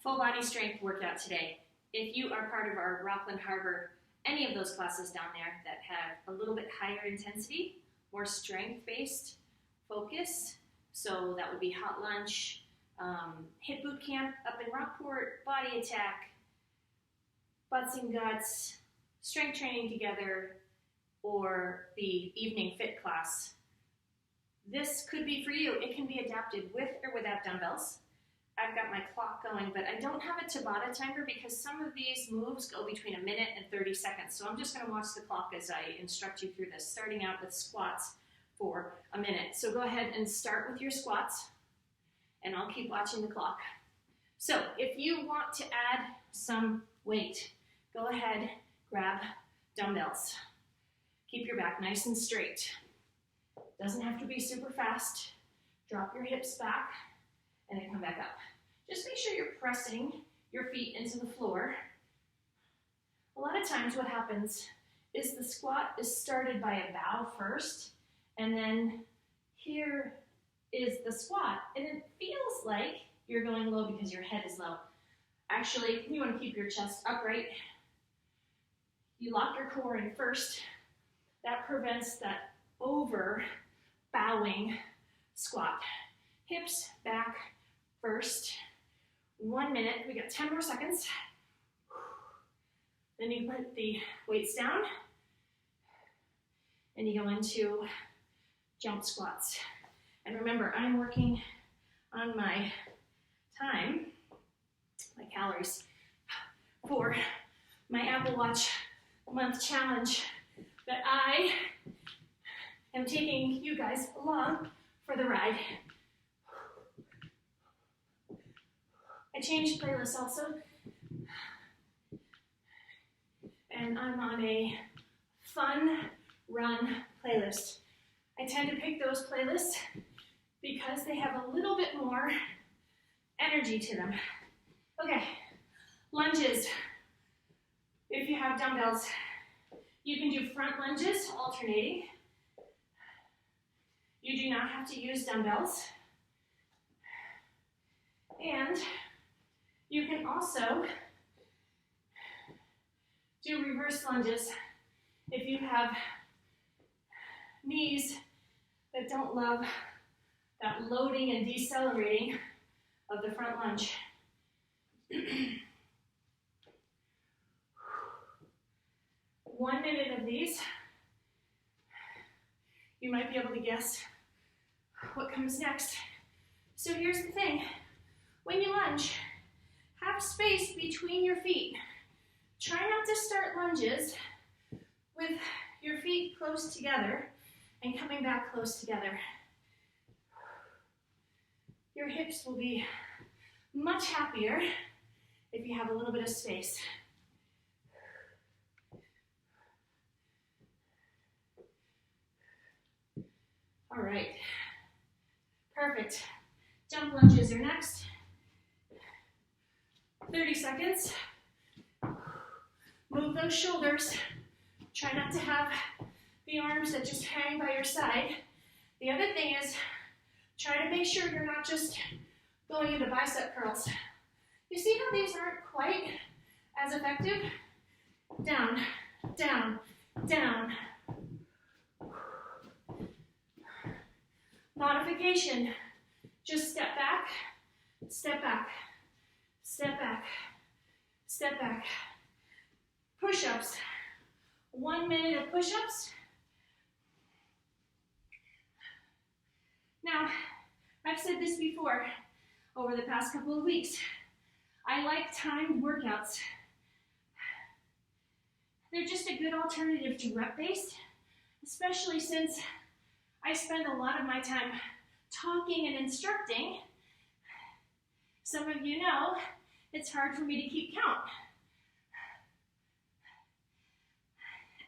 Full body strength workout today. If you are part of our Rockland Harbor, any of those classes down there that have a little bit higher intensity, more strength-based focus, so that would be hot lunch, hit boot camp up in Rockport, body attack, butts and guts, strength training together, or the evening fit class. This could be for you. It can be adapted with or without dumbbells. I've got my clock going, but I don't have a Tabata timer because some of these moves go between 1 minute and 30 seconds. So I'm just going to watch the clock as I instruct you through this, starting out with squats for 1 minute. So go ahead and start with your squats, and I'll keep watching the clock. So if you want to add some weight, go ahead, grab dumbbells. Keep your back nice and straight. Doesn't have to be super fast. Drop your hips back and then come back up. Just make sure you're pressing your feet into the floor. A lot of times what happens is the squat is started by a bow first, and then here is the squat, and it feels like you're going low because your head is low. Actually, you want to keep your chest upright. You lock your core in first. That prevents that over bowing squat. Hips back first. 1 minute. We got 10 more seconds. Then you put the weights down and you go into jump squats. And remember, I'm working on my time, my calories, for my Apple Watch month challenge that I am taking you guys along for the ride. I changed playlists also, and I'm on a fun run playlist. I tend to pick those playlists because they have a little bit more energy to them. Okay, lunges. If you have dumbbells, you can do front lunges alternating. You do not have to use dumbbells. And you can also do reverse lunges if you have knees that don't love that loading and decelerating of the front lunge. 1 minute of these. You might be able to guess what comes next. So here's the thing. When you lunge, have space between your feet. Try not to start lunges with your feet close together and coming back close together. Your hips will be much happier if you have a little bit of space. All right, perfect. Jump lunges are next. 30 seconds. Move those shoulders. Try not to have the arms that just hang by your side. The other thing is, try to make sure you're not just going into bicep curls. You see how these aren't quite as effective? Down, down, down. Modification. Just step back, step back, step back, step back. Push-ups. 1 minute of push-ups. Now, I've said this before over the past couple of weeks. I like timed workouts. They're just a good alternative to rep-based, especially since I spend a lot of my time talking and instructing. Some of you know it's hard for me to keep count.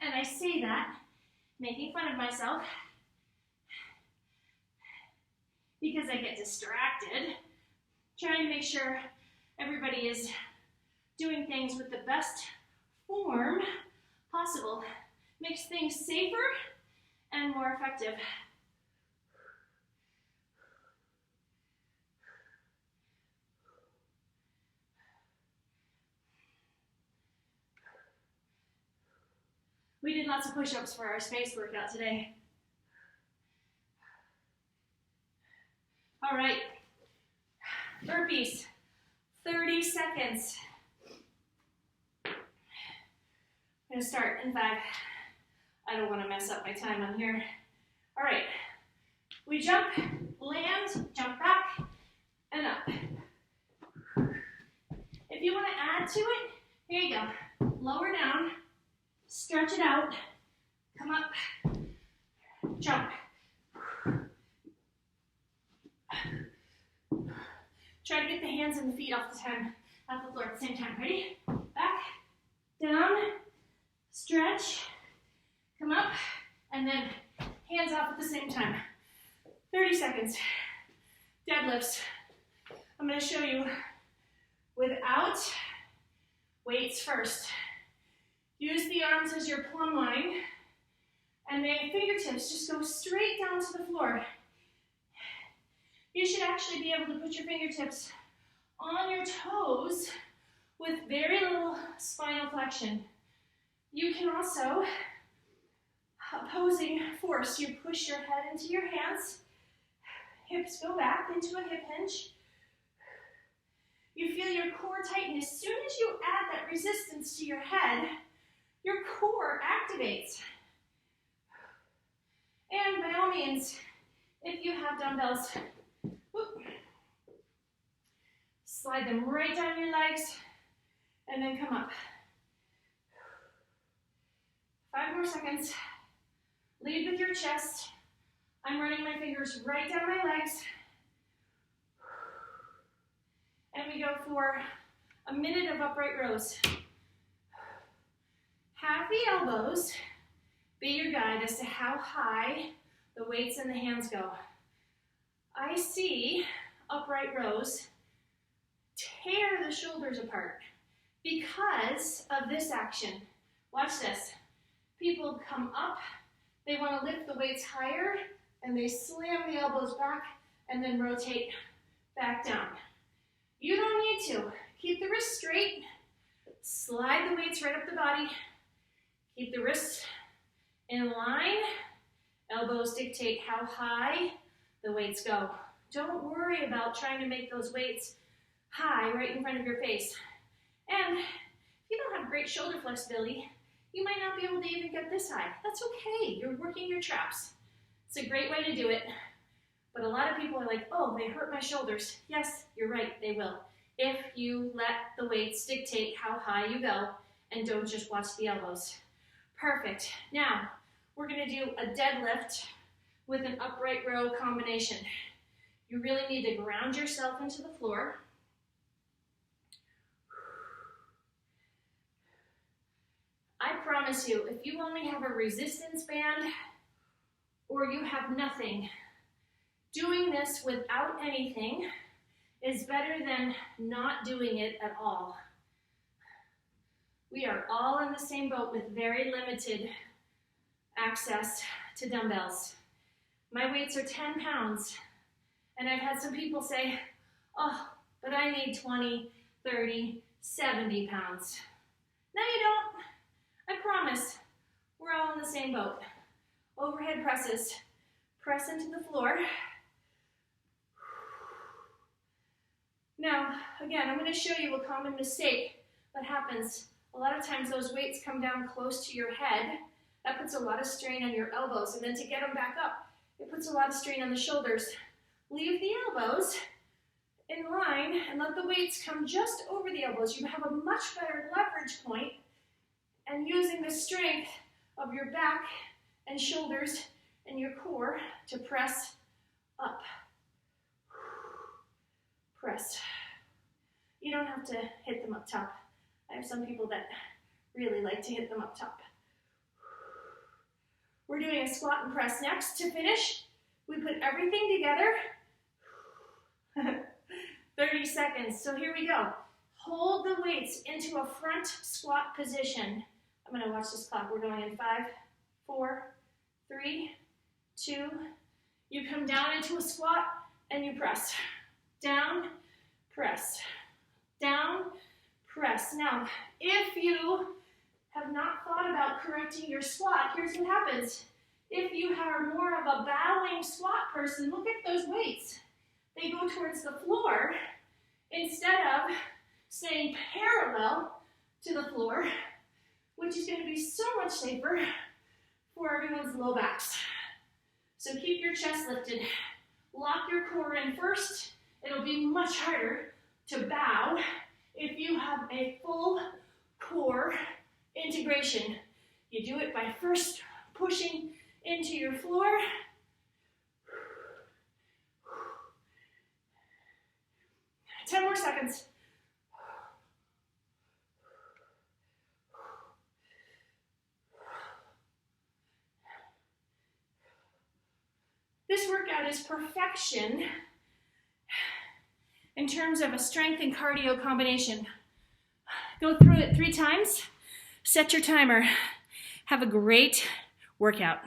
And I say that making fun of myself because I get distracted trying to make sure everybody is doing things with the best form possible. Makes things safer and more effective. We did lots of push-ups for our space workout today. All right, burpees, 30 seconds. I'm gonna start in 5. I don't wanna mess up my time on here. All right, we jump, land, jump back, and up. If you wanna add to it, here you go. Lower down, stretch it out, come up, jump. Try to get the hands and the feet off the floor at the same time. Ready? Back, down, stretch, come up, and then hands off at the same time. 30 seconds. Deadlifts. I'm going to show you without weights first. Use the arms as your plumb line, and then fingertips just go straight down to the floor. You should actually be able to put your fingertips on your toes with very little spinal flexion. You can also, opposing force, you push your head into your hands, hips go back into a hip hinge. You feel your core tighten. As soon as you add that resistance to your head, your core activates. And by all means, if you have dumbbells, slide them right down your legs and then come up. 5 more seconds. Lead with your chest. I'm running my fingers right down my legs. And we go for a minute of upright rows. Have the elbows be your guide as to how high the weights and the hands go. I see upright rows tear the shoulders apart because of this action. Watch this. People come up, they want to lift the weights higher, and they slam the elbows back and then rotate back down. You don't need to. Keep the wrists straight, slide the weights right up the body, keep the wrists in line, elbows dictate how high the weights go. Don't worry about trying to make those weights high right in front of your face. And if you don't have great shoulder flexibility, you might not be able to even get this high. That's okay. You're working your traps. It's a great way to do it. But a lot of people are like, oh, they hurt my shoulders. Yes, you're right, they will. If you let the weights dictate how high you go and don't just watch the elbows. Perfect. Now, we're gonna do a deadlift with an upright row combination. You really need to ground yourself into the floor. I promise you, if you only have a resistance band or you have nothing, doing this without anything is better than not doing it at all. We are all in the same boat with very limited access to dumbbells. My weights are 10 pounds, and I've had some people say, oh, but I need 20, 30, 70 pounds. No, you don't. I promise, we're all in the same boat. Overhead presses, press into the floor. Now, again, I'm going to show you a common mistake that happens. A lot of times those weights come down close to your head. That puts a lot of strain on your elbows, and then to get them back up, it puts a lot of strain on the shoulders. Leave the elbows in line and let the weights come just over the elbows. You have a much better leverage point, and using the strength of your back and shoulders and your core to press up. Press. You don't have to hit them up top. I have some people that really like to hit them up top. We're doing a squat and press next. To finish, we put everything together. 30 seconds. So here we go. Hold the weights into a front squat position. I'm going to watch this clock. We're going in 5, 4, 3, 2. You come down into a squat and you press. Down, press. Down, press. Now, if you have not thought about correcting your squat, here's what happens. If you are more of a bowing squat person, look at those weights. They go towards the floor instead of staying parallel to the floor, which is going to be so much safer for everyone's low backs. So keep your chest lifted. Lock your core in first. It'll be much harder to bow if you have a full core integration. You do it by first pushing into your floor. 10 more seconds. This workout is perfection in terms of a strength and cardio combination. Go through it 3 times, set your timer. Have a great workout.